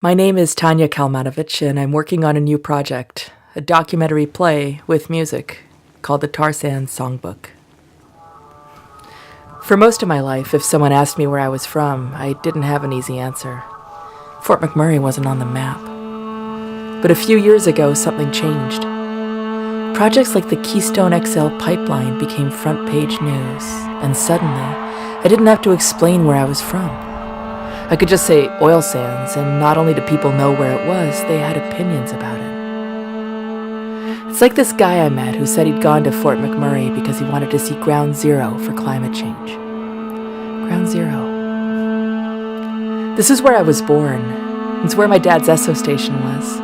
My name is Tanya Kalmanovitch, and I'm working on a new project, a documentary play with music called the Tar Sands Songbook. For most of my life, if someone asked me where I was from, I didn't have an easy answer. Fort McMurray wasn't on the map. But a few years ago, something changed. Projects like the Keystone XL pipeline became front-page news, and suddenly, I didn't have to explain where I was from. I could just say oil sands, and not only did people know where it was, they had opinions about it. It's like this guy I met who said he'd gone to Fort McMurray because he wanted to see ground zero for climate change. Ground zero. This is where I was born. It's where my dad's Esso station was.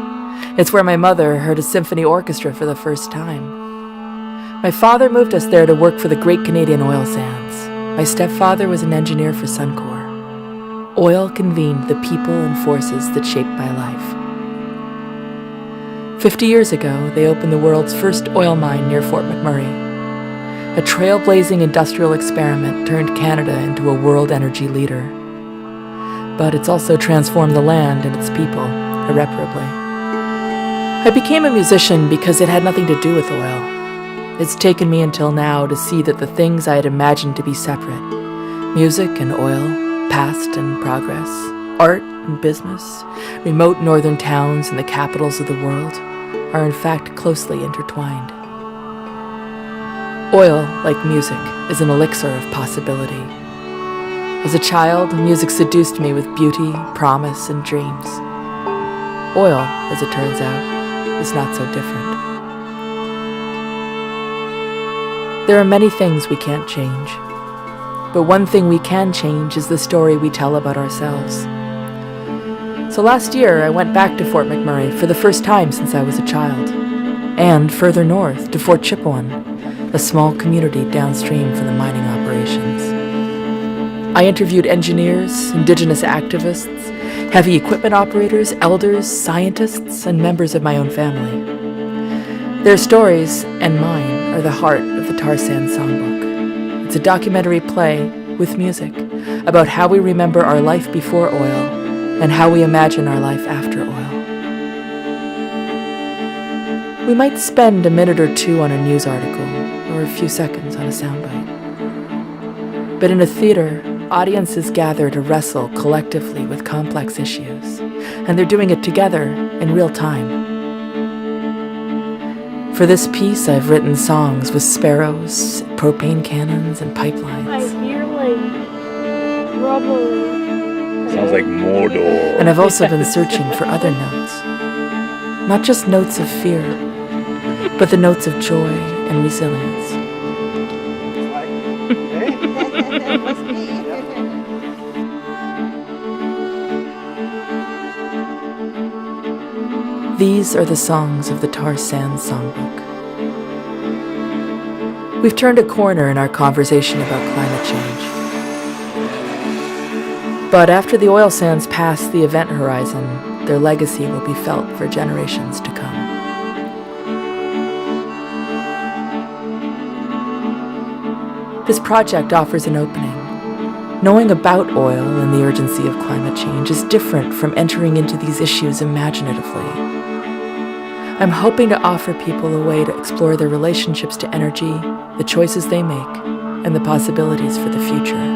It's where my mother heard a symphony orchestra for the first time. My father moved us there to work for the Great Canadian Oil Sands. My stepfather was an engineer for Suncor. Oil convened the people and forces that shaped my life. 50 years ago, they opened the world's first oil mine near Fort McMurray. A trailblazing industrial experiment turned Canada into a world energy leader. But it's also transformed the land and its people irreparably. I became a musician because it had nothing to do with oil. It's taken me until now to see that the things I had imagined to be separate, music and oil, past and progress, art and business, remote northern towns and the capitals of the world, are in fact closely intertwined. Oil, like music, is an elixir of possibility. As a child, music seduced me with beauty, promise, and dreams. Oil, as it turns out, is not so different. There are many things we can't change. But one thing we can change is the story we tell about ourselves. So last year, I went back to Fort McMurray for the first time since I was a child. And further north to Fort Chipewyan, a small community downstream from the mining operations. I interviewed engineers, indigenous activists, heavy equipment operators, elders, scientists, and members of my own family. Their stories, and mine, are the heart of the Tar Sands Songbook. It's a documentary play with music about how we remember our life before oil and how we imagine our life after oil. We might spend a minute or two on a news article or a few seconds on a soundbite. But in a theater, audiences gather to wrestle collectively with complex issues, and they're doing it together in real time. For this piece, I've written songs with sparrows, propane cannons, and pipelines. I hear like rubble. Sounds like Mordor. And I've also been searching for other notes. Not just notes of fear, but the notes of joy and resilience. These are the songs of the Tar Sands Songbook. We've turned a corner in our conversation about climate change. But after the oil sands pass the event horizon, their legacy will be felt for generations to come. This project offers an opening. Knowing about oil and the urgency of climate change is different from entering into these issues imaginatively. I'm hoping to offer people a way to explore their relationships to energy, the choices they make, and the possibilities for the future.